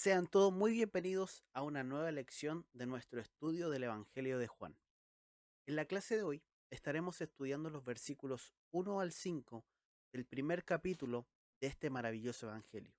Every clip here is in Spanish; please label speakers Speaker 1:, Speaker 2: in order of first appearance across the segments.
Speaker 1: Sean todos muy bienvenidos a una nueva lección de nuestro estudio del Evangelio de Juan. En la clase de hoy estaremos estudiando los versículos 1 al 5 del primer capítulo de este maravilloso Evangelio.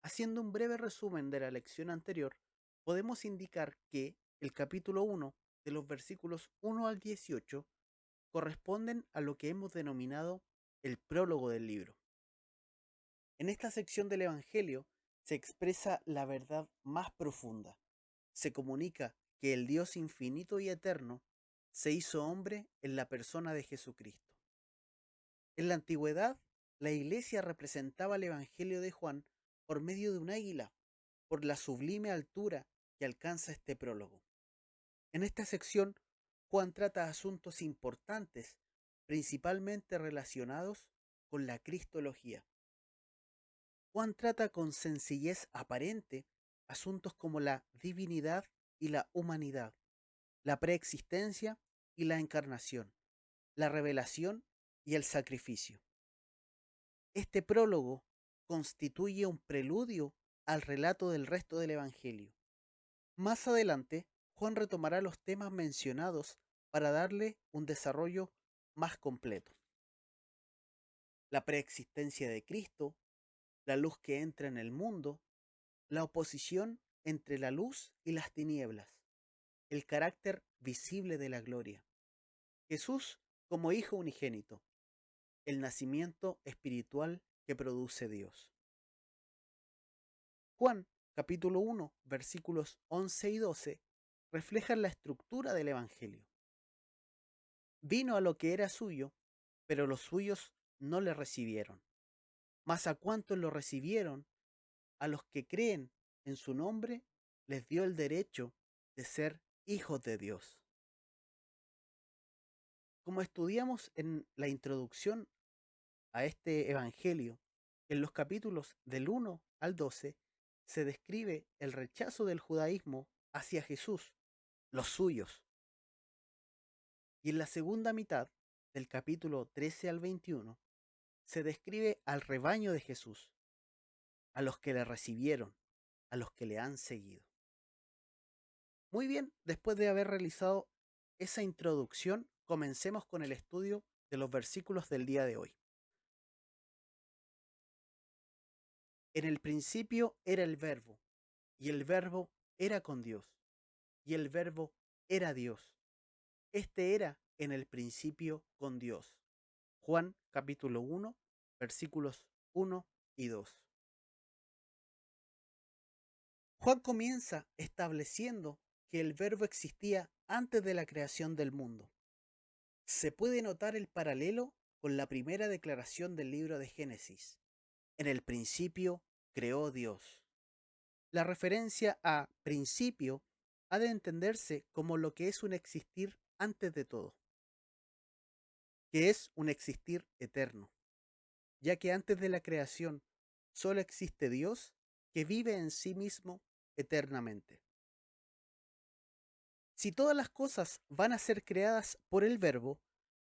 Speaker 1: Haciendo un breve resumen de la lección anterior, podemos indicar que el capítulo 1 de los versículos 1 al 18 corresponden a lo que hemos denominado el prólogo del libro. En esta sección del Evangelio se expresa la verdad más profunda. Se comunica que el Dios infinito y eterno se hizo hombre en la persona de Jesucristo. En la antigüedad, la iglesia representaba el Evangelio de Juan por medio de un águila, por la sublime altura que alcanza este prólogo. En esta sección, Juan trata asuntos importantes, principalmente relacionados con la cristología. Juan trata con sencillez aparente asuntos como la divinidad y la humanidad, la preexistencia y la encarnación, la revelación y el sacrificio. Este prólogo constituye un preludio al relato del resto del Evangelio. Más adelante, Juan retomará los temas mencionados para darle un desarrollo más completo. La preexistencia de Cristo, la luz que entra en el mundo, la oposición entre la luz y las tinieblas, el carácter visible de la gloria. Jesús como Hijo unigénito, el nacimiento espiritual que produce Dios. Juan, capítulo 1, versículos 11 y 12, reflejan la estructura del Evangelio. Vino a lo que era suyo, pero los suyos no le recibieron. Mas a cuantos lo recibieron, a los que creen en su nombre, les dio el derecho de ser hijos de Dios. Como estudiamos en la introducción a este Evangelio, en los capítulos del 1 al 12, se describe el rechazo del judaísmo hacia Jesús, los suyos. Y en la segunda mitad, del capítulo 13 al 21, se describe al rebaño de Jesús, a los que le recibieron, a los que le han seguido. Muy bien, después de haber realizado esa introducción, comencemos con el estudio de los versículos del día de hoy. En el principio era el Verbo, y el Verbo era con Dios, y el Verbo era Dios. Este era en el principio con Dios. Juan capítulo 1, versículos 1 y 2. Juan comienza estableciendo que el Verbo existía antes de la creación del mundo. Se puede notar el paralelo con la primera declaración del libro de Génesis. En el principio creó Dios. La referencia a principio ha de entenderse como lo que es un existir antes de todo, que es un existir eterno, ya que antes de la creación solo existe Dios que vive en sí mismo eternamente. Si todas las cosas van a ser creadas por el Verbo,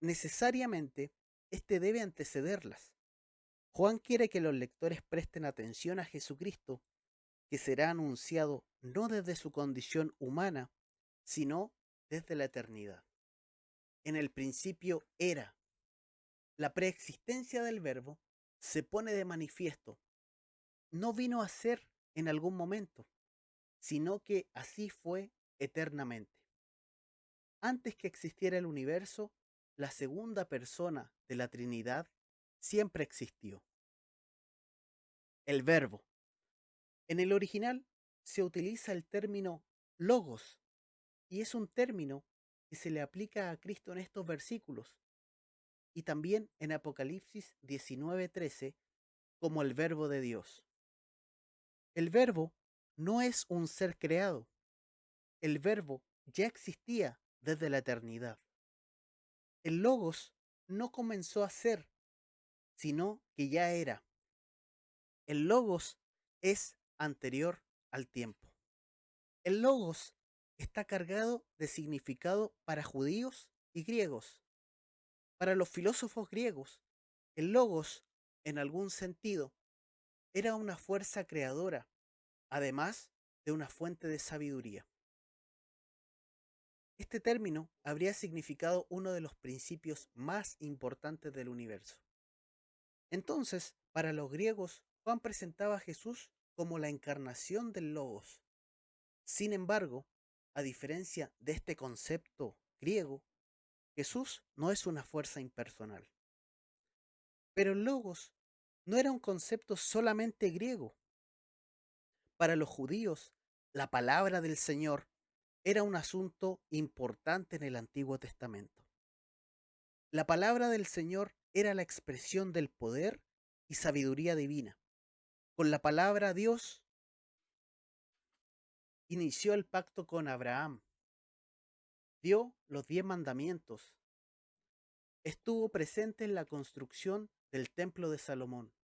Speaker 1: necesariamente éste debe antecederlas. Juan quiere que los lectores presten atención a Jesucristo, que será anunciado no desde su condición humana, sino desde la eternidad. En el principio era. La preexistencia del Verbo se pone de manifiesto. No vino a ser en algún momento, sino que así fue eternamente. Antes que existiera el universo, la segunda persona de la Trinidad siempre existió. El Verbo. En el original se utiliza el término logos, y es un término que se le aplica a Cristo en estos versículos, y también en Apocalipsis 19:13 como el Verbo de Dios. El Verbo no es un ser creado, el Verbo ya existía desde la eternidad. El Logos no comenzó a ser, sino que ya era. El Logos es anterior al tiempo. El Logos está cargado de significado para judíos y griegos. Para los filósofos griegos, el Logos, en algún sentido, era una fuerza creadora además de una fuente de sabiduría. Este término habría significado uno de los principios más importantes del universo. Entonces, para los griegos, Juan presentaba a Jesús como la encarnación del Logos. Sin embargo, a diferencia de este concepto griego, Jesús no es una fuerza impersonal. Pero el Logos no era un concepto solamente griego. Para los judíos, la palabra del Señor era un asunto importante en el Antiguo Testamento. La palabra del Señor era la expresión del poder y sabiduría divina. Con la palabra Dios inició el pacto con Abraham, dio los 10 mandamientos, estuvo presente en la construcción del templo de Salomón,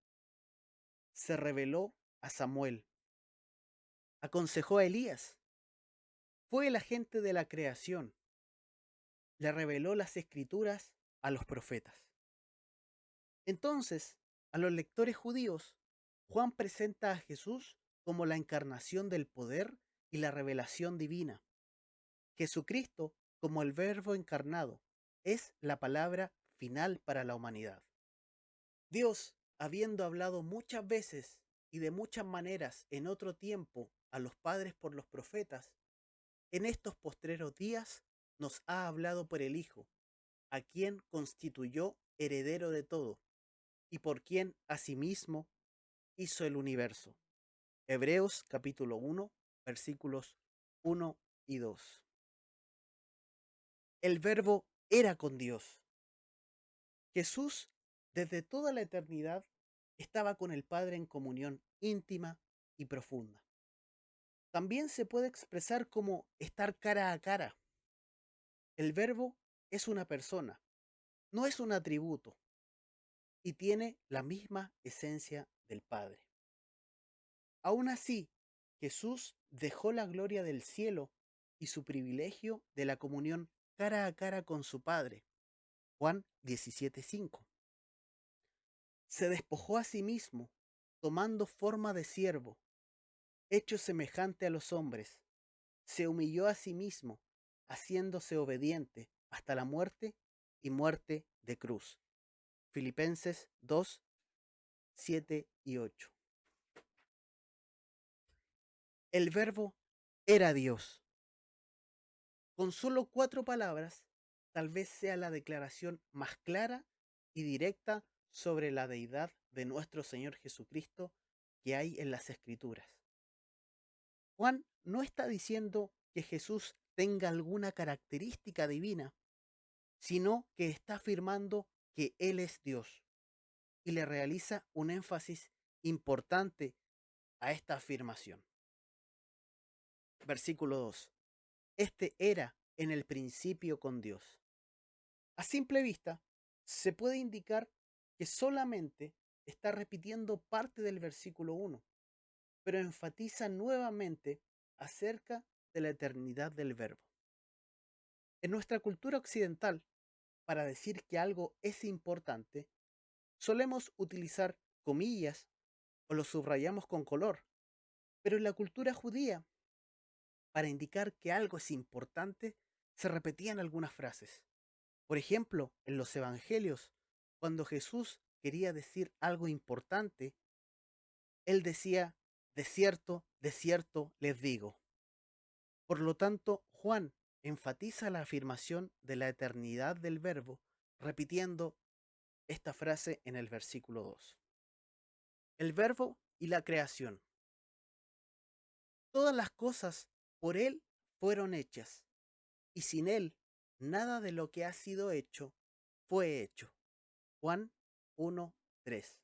Speaker 1: se reveló a Samuel, aconsejó a Elías, fue el agente de la creación, le reveló las escrituras a los profetas. Entonces, a los lectores judíos, Juan presenta a Jesús como la encarnación del poder y la revelación divina. Jesucristo, como el Verbo encarnado, es la palabra final para la humanidad. Dios, habiendo hablado muchas veces y de muchas maneras en otro tiempo a los padres por los profetas, en estos postreros días nos ha hablado por el Hijo, a quien constituyó heredero de todo, y por quien asimismo hizo el universo. Hebreos capítulo 1, versículos 1 y 2. El Verbo era con Dios. Jesús, desde toda la eternidad, estaba con el Padre en comunión íntima y profunda. También se puede expresar como estar cara a cara. El Verbo es una persona, no es un atributo, y tiene la misma esencia del Padre. Aún así, Jesús dejó la gloria del cielo y su privilegio de la comunión cara a cara con su Padre. Juan 17:5. Se despojó a sí mismo, tomando forma de siervo, hecho semejante a los hombres. Se humilló a sí mismo, haciéndose obediente hasta la muerte y muerte de cruz. Filipenses 2, 7 y 8. El Verbo era Dios. Con solo 4 palabras, tal vez sea la declaración más clara y directa sobre la deidad de nuestro Señor Jesucristo que hay en las Escrituras. Juan no está diciendo que Jesús tenga alguna característica divina, sino que está afirmando que Él es Dios y le realiza un énfasis importante a esta afirmación. Versículo 2. Este era en el principio con Dios. A simple vista, se puede indicar que solamente está repitiendo parte del versículo 1, pero enfatiza nuevamente acerca de la eternidad del Verbo. En nuestra cultura occidental, para decir que algo es importante, solemos utilizar comillas o lo subrayamos con color, pero en la cultura judía, para indicar que algo es importante, se repetían algunas frases. Por ejemplo, en los evangelios, cuando Jesús quería decir algo importante, él decía, de cierto les digo. Por lo tanto, Juan enfatiza la afirmación de la eternidad del Verbo, repitiendo esta frase en el versículo 2. El Verbo y la creación. Todas las cosas por Él fueron hechas, y sin Él nada de lo que ha sido hecho fue hecho. Juan 1:3.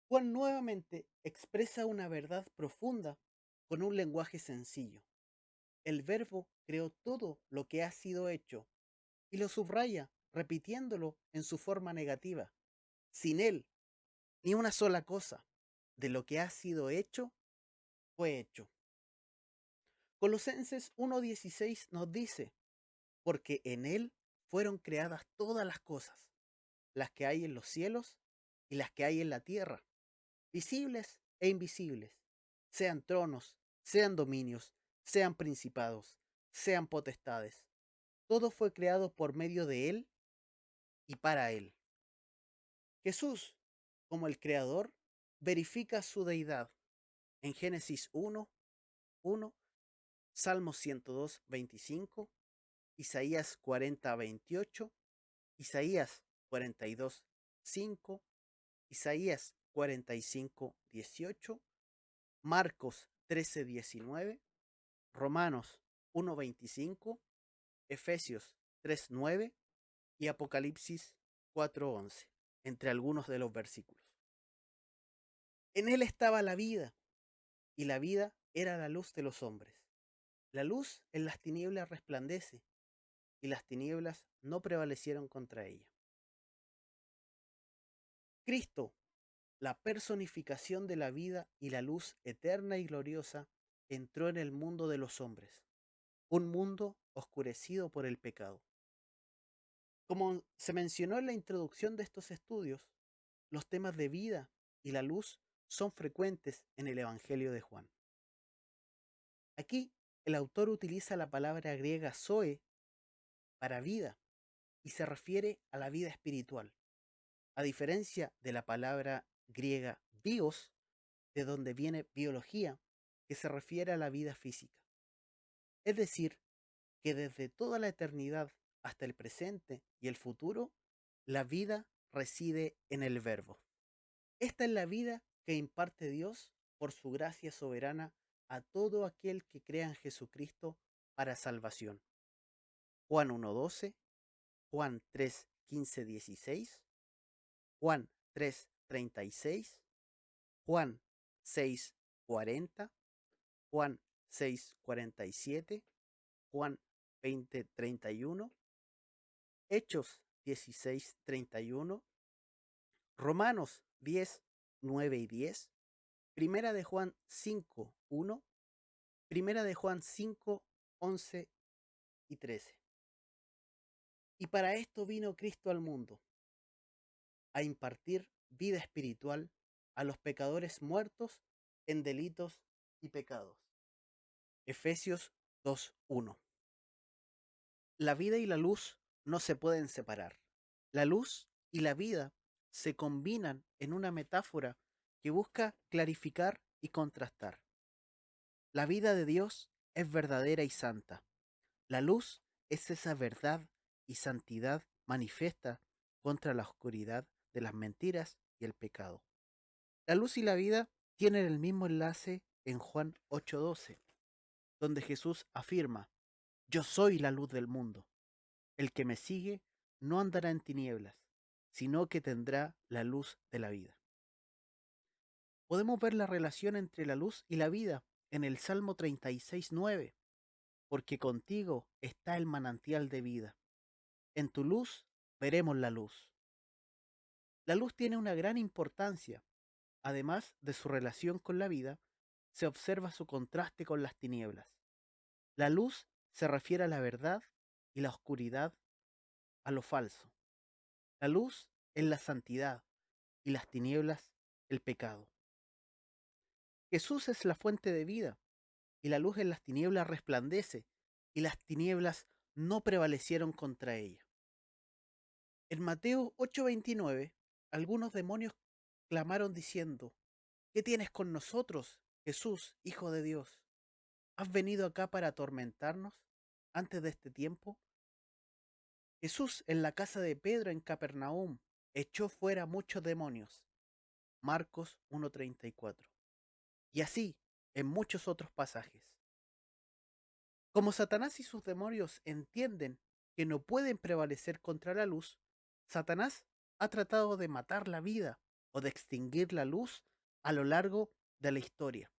Speaker 1: Juan nuevamente expresa una verdad profunda con un lenguaje sencillo. El Verbo creó todo lo que ha sido hecho y lo subraya repitiéndolo en su forma negativa. Sin Él, ni una sola cosa de lo que ha sido hecho fue hecho. Colosenses 1:16 nos dice, porque en Él fueron creadas todas las cosas, las que hay en los cielos y las que hay en la tierra, visibles e invisibles, sean tronos, sean dominios, sean principados, sean potestades. Todo fue creado por medio de Él y para Él. Jesús, como el Creador, verifica su deidad en Génesis 1, Salmos 102, 25, Isaías 40, 28, Isaías 42, 5, Isaías 45, 18, Marcos 13, 19, Romanos 1, 25, Efesios 3, 9 y Apocalipsis 4, 11, entre algunos de los versículos. En él estaba la vida, y la vida era la luz de los hombres. La luz en las tinieblas resplandece, y las tinieblas no prevalecieron contra ella. Cristo, la personificación de la vida y la luz eterna y gloriosa, entró en el mundo de los hombres, un mundo oscurecido por el pecado. Como se mencionó en la introducción de estos estudios, los temas de vida y la luz son frecuentes en el Evangelio de Juan. Aquí el autor utiliza la palabra griega zoe para vida y se refiere a la vida espiritual, a diferencia de la palabra griega bios, de donde viene biología, que se refiere a la vida física. Es decir, que desde toda la eternidad hasta el presente y el futuro, la vida reside en el Verbo. Esta es la vida que imparte Dios por su gracia soberana a todo aquel que crea en Jesucristo para salvación. Juan 1:12, Juan 3:15, 16, Juan 3:36, Juan 6:40, Juan 6:47, Juan 20:31, Hechos 16:31, Romanos 10:9 y 10, Primera de Juan 5:1, Primera de Juan 5:11 y 13. Y para esto vino Cristo al mundo, a impartir vida espiritual a los pecadores muertos en delitos y pecados. Efesios 2:1. La vida y la luz no se pueden separar. La luz y la vida se combinan en una metáfora que busca clarificar y contrastar. La vida de Dios es verdadera y santa. La luz es esa verdad y santidad manifiesta contra la oscuridad de las mentiras y el pecado. La luz y la vida tienen el mismo enlace en Juan 8:12, donde Jesús afirma: yo soy la luz del mundo. El que me sigue no andará en tinieblas, sino que tendrá la luz de la vida. Podemos ver la relación entre la luz y la vida en el Salmo 36:9, porque contigo está el manantial de vida. En tu luz veremos la luz. La luz tiene una gran importancia. Además de su relación con la vida, se observa su contraste con las tinieblas. La luz se refiere a la verdad y la oscuridad a lo falso. La luz es la santidad y las tinieblas el pecado. Jesús es la fuente de vida y la luz en las tinieblas resplandece y las tinieblas no prevalecieron contra ella. En Mateo 8:29, algunos demonios clamaron diciendo: ¿qué tienes con nosotros, Jesús, Hijo de Dios? ¿Has venido acá para atormentarnos antes de este tiempo? Jesús en la casa de Pedro en Capernaum echó fuera muchos demonios. Marcos 1:34. Y así en muchos otros pasajes. Como Satanás y sus demonios entienden que no pueden prevalecer contra la luz, Satanás ha tratado de matar la vida o de extinguir la luz a lo largo de la historia.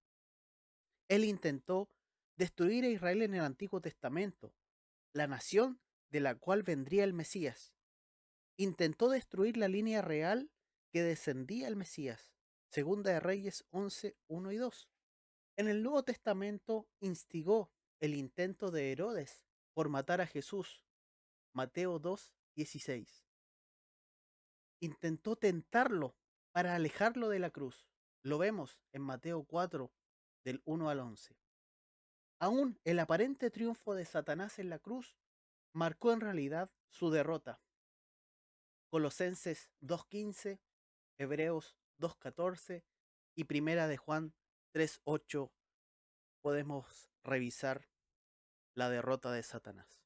Speaker 1: Él intentó destruir a Israel en el Antiguo Testamento, la nación de la cual vendría el Mesías. Intentó destruir la línea real que descendía el Mesías. Segunda de Reyes 11:1 y 2. En el Nuevo Testamento instigó el intento de Herodes por matar a Jesús. Mateo 2:16. Intentó tentarlo para alejarlo de la cruz. Lo vemos en Mateo 4, del 1 al 11. Aún el aparente triunfo de Satanás en la cruz marcó en realidad su derrota. Colosenses 2:15, Hebreos 2:14 y Primera de Juan 3:8 podemos revisar la derrota de Satanás.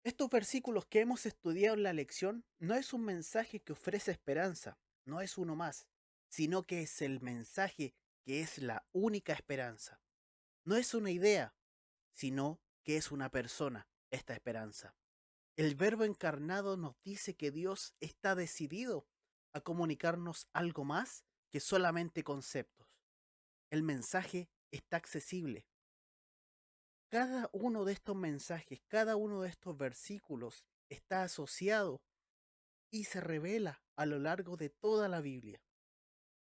Speaker 1: Estos versículos que hemos estudiado en la lección no es un mensaje que ofrece esperanza, no es uno más, sino que es el mensaje que es la única esperanza. No es una idea, sino que es una persona, esta esperanza. El Verbo encarnado nos dice que Dios está decidido a comunicarnos algo más que solamente conceptos. El mensaje está accesible. Cada uno de estos mensajes, cada uno de estos versículos está asociado y se revela a lo largo de toda la Biblia.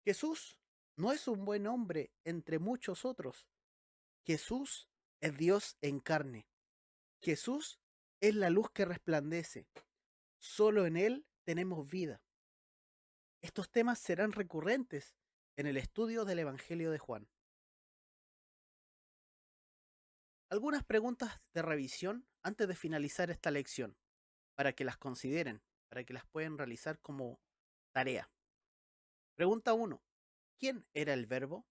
Speaker 1: Jesús no es un buen hombre entre muchos otros. Jesús es Dios en carne. Jesús es la luz que resplandece. Solo en Él tenemos vida. Estos temas serán recurrentes en el estudio del Evangelio de Juan. Algunas preguntas de revisión antes de finalizar esta lección, para que las consideren, para que las puedan realizar como tarea. Pregunta 1. ¿Quién era el verbo?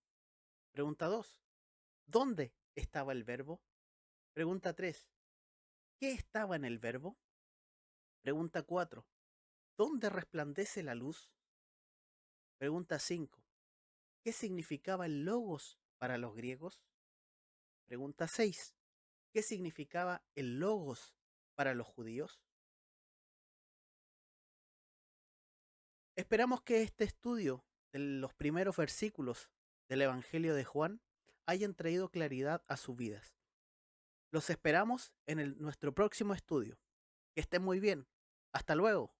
Speaker 1: Pregunta 2. ¿Dónde estaba el verbo? Pregunta 3. ¿Qué estaba en el verbo? Pregunta 4. ¿Dónde resplandece la luz? Pregunta 5. ¿Qué significaba el logos para los griegos? Pregunta 6. ¿Qué significaba el logos para los judíos? Esperamos que este estudio de los primeros versículos del Evangelio de Juan hayan traído claridad a sus vidas. Los esperamos en nuestro próximo estudio. Que estén muy bien. Hasta luego.